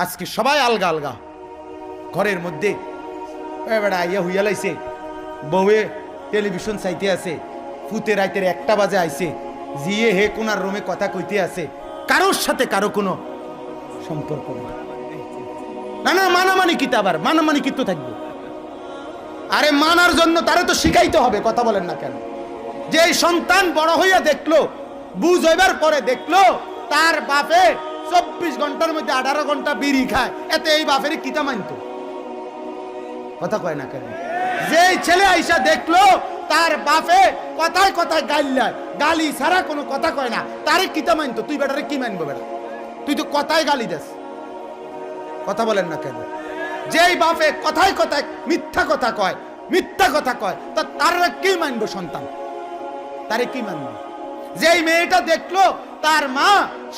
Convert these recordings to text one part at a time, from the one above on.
আজকে সবাই আলগা আলগা ঘরের মধ্যে বেড়া আইয়া হইয়া লাইছে, বউয়ে টেলিভিশন চাইতে আছে, ফুতে রাইতের 1টা বাজে আইছে, জিয়ে হে কোনার রুমে কথা কইতে আছে, কারোর সাথে কারো কোনো সম্পর্ক নেই। না না, মানামানি কিতা, আবার মানামানি কিতো থাকবে? আরে মানার জন্য তারে তো শিখাইতে হবে, কথা বলেন না কেন? যে এই সন্তান বড় হইয়া দেখলো, বুঝ হইবার পরে দেখলো তার বাপে 24 ঘন্টার মধ্যে 18 ঘন্টা বিড়ি খায়, এতে এই বাপের কিতা মানতো? কথা কয় না কেন? যেই ছেলে আইসা দেখলো তার বাপে কথায় কথায় গাইলায়, গালি ছাড়া কোনো কথা কয় না, তারে কিতা মানতো? তুই বেটারে কি মানবো? বেটা তুই তো কথায় গালি দেস, কথা বলেন না কেন? যেই বাপে কথায় কথায় মিথ্যা কথা কয়, মিথ্যা কথা কয়, তা তারা কি মানবো? সন্তান তারে কি মানবো? যেই মেয়েটা দেখলো তার মা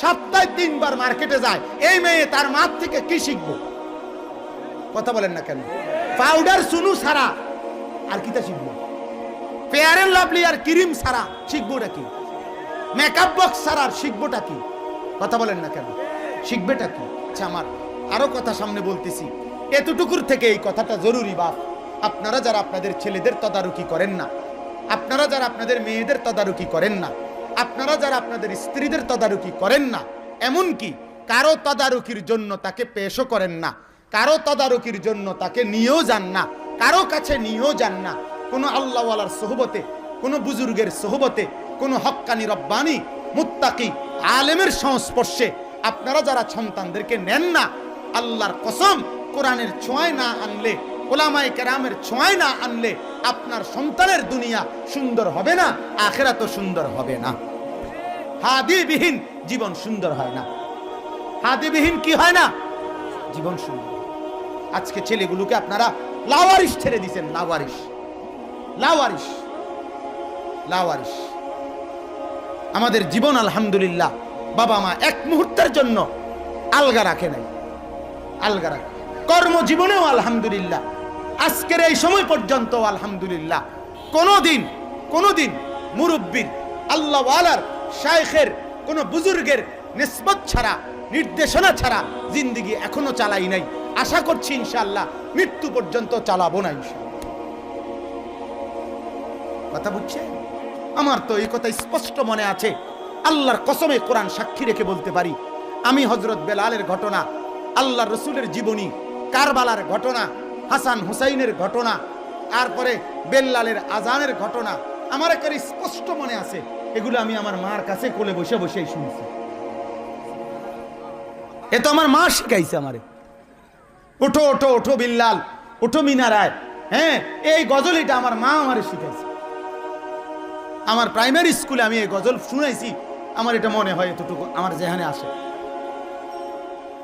সপ্তাহে 3 বার মার্কেটে যায়, এই মেয়ে তার মা থেকে কি শিখবো? কথা বলেন না কেন? পাউডার সুনু ছাড়া আর কিতা শিখবো? ফেয়ার এন্ড লাভলি আর ক্রিম ছাড়া শিখবোটা কি? মেকআপ বক্স ছাড়া আর শিখবোটা কি? কথা বলেন না কেন? শিখবেটা কি? আচ্ছা, আমার আরো কথা সামনে বলতেছি, এতটুকুর থেকে এই কথাটা জরুরি। বাপ, আপনারা যারা আপনাদের ছেলেদের তদারকি করেন না, আপনারা যারা আপনাদের মেয়েদের তদারকি করেন না, আপনারা যারা আপনাদের স্ত্রীদের তদারকি করেন না, এমনকি কারো তদারকির জন্য তাকে পেশও করেন না, কারো তদারকির জন্য তাকে নিয়েও যান না, কারো কাছে নিয়েও যান না, কোনো আল্লাহওয়ালার সোহবতে, কোনো বুজুর্গের সোহবতে, কোনো হক্কানি রব্বানি মুত্তাকি আলেমের সংস্পর্শে আপনারা যারা সন্তানদেরকে নেন না, আল্লাহর কসম, কোরআনের ছোঁয়ায় না আনলে, ওলামায়ে কেরামের ছোঁয়ায় না আনলে আপনার সন্তানের দুনিয়া সুন্দর হবে না, আখিরাতও সুন্দর হবে না। হাদিবিহীন জীবন সুন্দর হয় না। হাদিবিহীন কি হয় না? জীবন সুন্দর। আজকে ছেলেগুলোকে আপনারা লাওয়ারিশ ছেড়ে দিয়েছেন, লাওয়ারিশ, লাওয়ারিশ, লাওয়ারিশ। আমাদের জীবন আলহামদুলিল্লাহ বাবা মা এক মুহূর্তের জন্য আলগা রাখে নাই, আলগা রাখে। কর্মজীবনেও আলহামদুলিল্লাহ, আজকের এই সময় পর্যন্ত আলহামদুলিল্লাহ কোনোদিন মুরব্বির, আল্লাহওয়ালার, শায়েখের, কোন বুজুর্গের নিসবত ছাড়া, নির্দেশনা ছাড়া জিন্দেগি এখনো চালাই নাই। আশা করছি ইনশাআল্লাহ মৃত্যু পর্যন্ত চালাবো না ইনশাআল্লাহ। কথা বুঝছেন? আমার তো এই কথা স্পষ্ট মনে আছে, আল্লাহর কসমে কোরআন সাক্ষী রেখে বলতে পারি, আমি হযরত বেলালের ঘটনা, আল্লাহর রসুলের জীবনী, কারবালার ঘটনা, হাসান হুসাইনের ঘটনা, তারপরে বেল্লালের আজানের ঘটনা আমার একেবারে স্পষ্ট মনে আছে। এগুলো আমি আমার মার কাছে কোলে বসে বসেই শুনছি। এ তো আমার মা শিখাইছে আমারে। ওঠো ওঠো ওঠো বিল্লাল, ওঠো মিনারায়, হ্যাঁ, এই গজল এটা আমার মা আমারে শিখাইছে। আমার প্রাইমারি স্কুলে আমি এই গজল শুনাইছি, আমার এটা মনে হয়, এতটুকু আমার যেখানে আসে।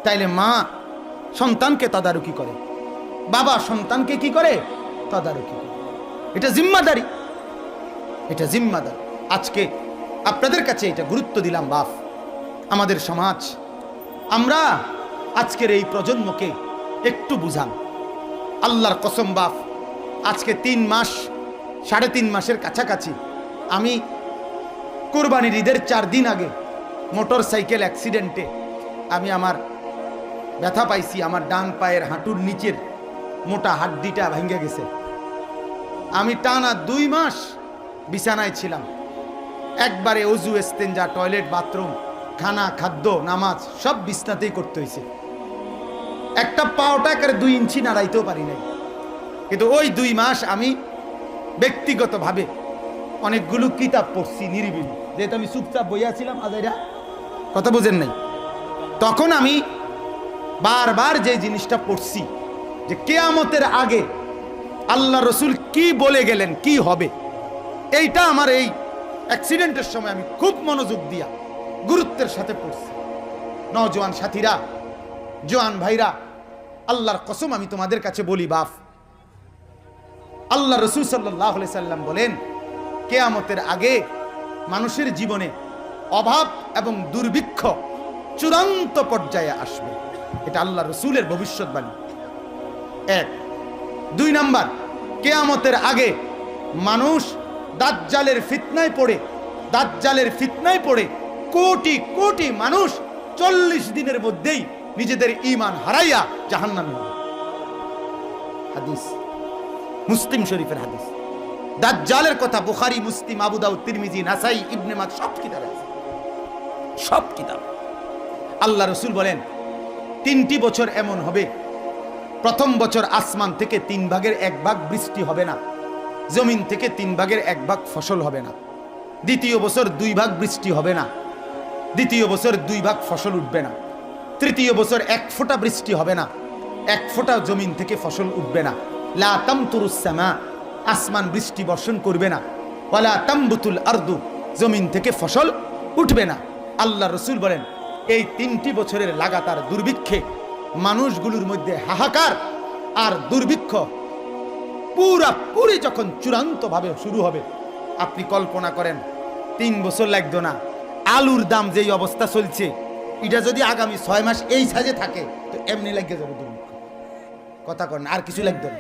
তাইলে মা সন্তানকে তদারকি করে, বাবা সন্তানকে কি করে? তদারকি করে। এটা জিম্মাদারি, এটা জিম্মাদারি। আজকে আপনাদের কাছে এটা গুরুত্ব দিলাম। বাপ, আমাদের সমাজ, আমরা আজকের এই প্রজন্মকে একটু বুঝান। আল্লাহর কসম বাপ, আজকে 3 মাস, 3.5 মাসের কাছাকাছি আমি কুরবানির ঈদের 4 দিন আগে মোটর সাইকেল অ্যাক্সিডেন্টে আমি আমার ব্যথা পাইছি। আমার ডান পায়ের হাঁটুর নিচের মোটা হাড্ডিটা ভেঙে গেছে। আমি টানা 2 মাস বিছানায় ছিলাম। একবারে অজু, ইস্তেঞ্জা, টয়লেট, বাথরুম, খানা, খাদ্য, নামাজ সব বিছনাতেই করতে হয়েছে। একটা পাওটা করে 2 ইঞ্চি নাড়াইতেও পারি নাই। কিন্তু ওই 2 মাস আমি ব্যক্তিগতভাবে অনেকগুলো কিতাব পড়ছি নিরিবিলি, যেহেতু আমি চুপচাপ বইয়াছিলাম। আজাইরা কথা বোঝেন নাই? তখন আমি বারবার যে জিনিসটা পড়ছি যে কিয়ামতের আগে আল্লাহ রসুল কি বলে গেলেন, কি হবে, এইটা আমার এই অ্যাক্সিডেন্টের সময় আমি খুব মনোযোগ দিয়া গুরুত্বের সাথে পড়ছি। নওজোয়ান সাথীরা, জোয়ান ভাইরা, আল্লাহর কসম আমি তোমাদের কাছে বলি বাপ, আল্লাহ রসুল সাল্লাল্লাহু আলাইহি সাল্লাম বলেন কিয়ামতের আগে মানুষের জীবনে অভাব এবং দুর্ভিক্ষ চূড়ান্ত পর্যায়ে আসবে। এটা আল্লাহ রসুলের ভবিষ্যৎবাণী। 1। 2 নাম্বার, কিয়ামতের আগে মানুষ দাজ্জালের ফিতনায় পড়ে কোটি কোটি মানুষ 40 দিনের মধ্যেই নিজেদের ঈমান হারাইয়া জাহান্নামে হবে। হাদিস, মুসলিম শরীফের হাদিস। দাজ্জালের কথা বুখারী, মুসলিম, আবু দাউদ, তিরমিজি, নাসাই, ইবনে মাজাহ সব কিতাবে আছে, সব কিতাব। আল্লাহ রাসূল বলেন 3টি বছর এমন হবে, প্রথম বছর আসমান থেকে 3 ভাগের 1 ভাগ বৃষ্টি হবে না, জমিন থেকে 3 ভাগের 1 ভাগ ফসল হবে না। দ্বিতীয় বছর 2 ভাগ বৃষ্টি হবে না, দ্বিতীয় বছর 2 ভাগ ফসল উঠবে না। তৃতীয় বছর 1 ফোঁটা বৃষ্টি হবে না, 1 ফোঁটা জমিন থেকে ফসল উঠবে না। লা তামতুরুস সামা, আসমান বৃষ্টি বর্ষণ করবে না। ওয়ালা তামবুতুল আরদু, জমিন থেকে ফসল উঠবে না। আল্লাহ রাসূল বলেন এই 3টি বছরের লাগাতার দুর্ভিক্ষে মানুষগুলোর মধ্যে হাহাকার আর দুর্ভিক্ষ পুরি যখন চূড়ান্তভাবে শুরু হবে, আপনি কল্পনা করেন 3 বছর লাগতো না। আলুর দাম যেই অবস্থা চলছে, এটা যদি আগামী 6 মাস এই সাজে থাকে তো এমনি লাগিয়ে যাবে দুর্ভিক্ষ। কথা করেন, আর কিছু লাগতো না।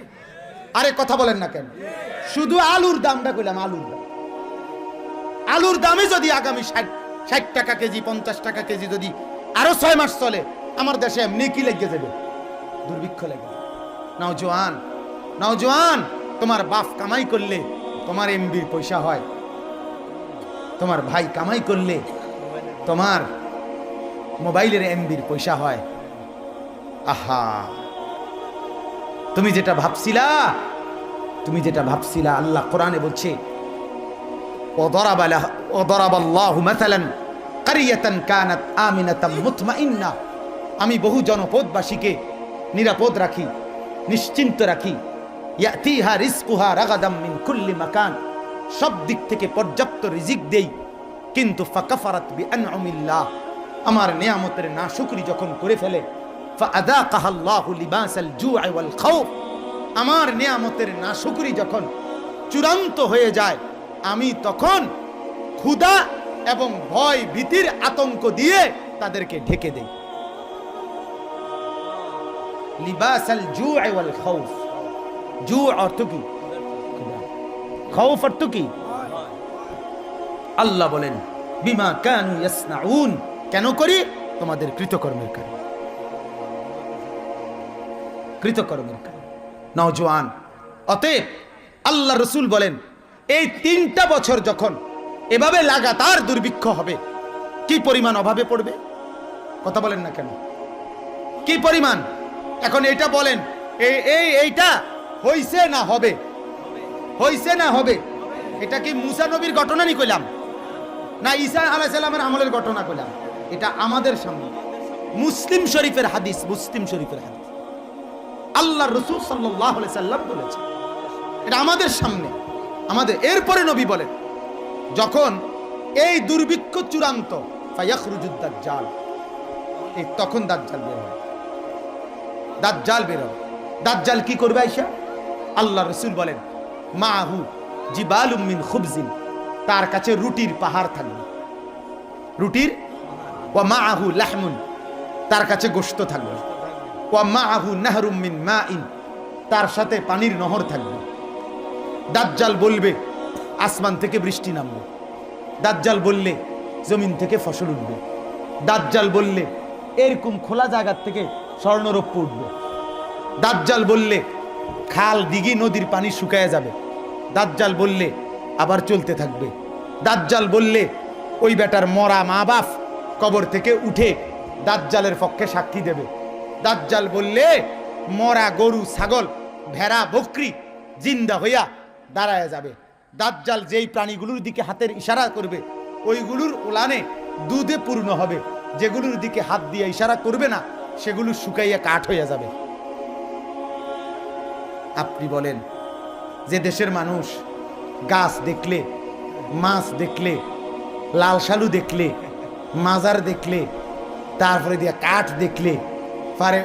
আরে কথা বলেন না কেন? শুধু আলুর দামটা কইলাম, আলুর দামে যদি আগামী 60 টাকা কেজি, 50 টাকা কেজি যদি আরো 6 মাস চলে, আমার দেশে এমনি কি লেগে যাবে? দুর্ভিক্ষ লেগে। নওজোয়ান, তোমার বাপ কামাই করলে তোমার এমবির পয়সা হয়, তোমার ভাই কামাই করলে তোমার মোবাইলের এমবির পয়সা হয়। আহা, তুমি যেটা ভাবছিলা, আল্লাহ কোরআনে বলছে ওয়াদারাবাল্লাহু মাসালান কারিয়াতান কানাত আমিনাতাম মুতমাইন্না, আমি বহু জনপদবাসীকে নিরাপদ রাখি, নিশ্চিন্ত রাখি। ইয়াতিহা রিজকুহা রাগাদাম মিন কুল্লি মাকান, সব দিক থেকে পর্যাপ্ত রিজিক দেই, কিন্তু ফাকাফারাত বিআনউমিল্লাহ, আমার নিয়ামতের নাশুকরি যখন করে ফেলে, ফাআযাকাহাল্লাহু লিবাসাল জু'i ওয়াল খাউফ, আমার নিয়ামতের নাশুকরি যখন চূড়ান্ত হয়ে যায়, আমি তখন ক্ষুধা এবং ভয় ভীতির আতঙ্ক দিয়ে তাদেরকে ঢেকে দেই। লিবাসাল জু'i ওয়াল খাউফ, জু অর্থ কি? খাউফ অর্থ কি? আল্লাহ বলেন বিমা কানু ইয়াসনাউন, কেন করি? তোমাদের কৃতকর্মের কারণে। নওজোয়ান, অতএব আল্লাহ রাসূল বলেন এই 3টা বছর যখন এভাবে লাগাতার দুর্ভিক্ষ হবে, কি পরিমাণ অভাবে পড়বে? কথা বলেন না কেন? কি পরিমাণ? এখন এটা বলেন, এইটা হইছে না হবে? হইছে না হবে? এটা কি মুসা নবীর ঘটনা নি কইলাম, না ঈসা আলাইহিস সালামের আমলের ঘটনা কইলাম? এটা আমাদের সামনে মুসলিম শরীফের হাদিস, আল্লাহ রাসূল সাল্লাল্লাহু আলাইহি সাল্লাম বলেছেন, এটা আমাদের সামনে, আমাদের। এরপরে নবী বলেন যখন এই দুর্ভিক্ষ চূড়ান্ত, ফায়াখরুজুদ দাজ্জাল, এই তখন দাজ্জাল বের হবে। দাজ্জাল কি করবে আয়েশা? আল্লাহ রাসূল বলেন মাহু জিবালুম মিন খুবজিন, তার কাছে রুটির পাহাড় থাকবে, রুটির। ওয়া মাহু লাহমুন, তার কাছে গোশত থাকবে। ওয়া মাহু নাহরুম মিন মাইন, তার সাথে পানির নহর থাকবে। দাজ্জাল বলবে আসমান থেকে বৃষ্টি নামবে, দাজ্জাল বললে জমিন থেকে ফসল উঠবে, দাজ্জাল বললে এরকম খোলা জায়গার থেকে স্বর্ণরৌপ্য উঠবে, দাজ্জাল বললে খাল দিঘি নদীর পানি শুকায় যাবে, দাজ্জাল বললে আবার চলতে থাকবে, দাজ্জাল বললে ওই বেটার মরা মা বাপ কবর থেকে উঠে দাজ্জালের পক্ষে সাক্ষী দেবে, দাজ্জাল বললে মরা গরু ছাগল ভেড়া বকরি জিন্দা হইয়া দাঁড়ায় যাবে, দাজ্জাল যেই প্রাণীগুলোর দিকে হাতের ইশারা করবে ওইগুলোর উলানে দুধে পূর্ণ হবে, যেগুলোর দিকে হাত দিয়ে ইশারা করবে না সেগুলো শুকাইয়া কাঠ হইয়া যাবে। আপনি বলেন যে দেশের মানুষ গাছ দেখলে, মাছ দেখলে, লাল শালু দেখলে, মাজার দেখলে, তারপরে দিয়ে কাঠ দেখলে পারে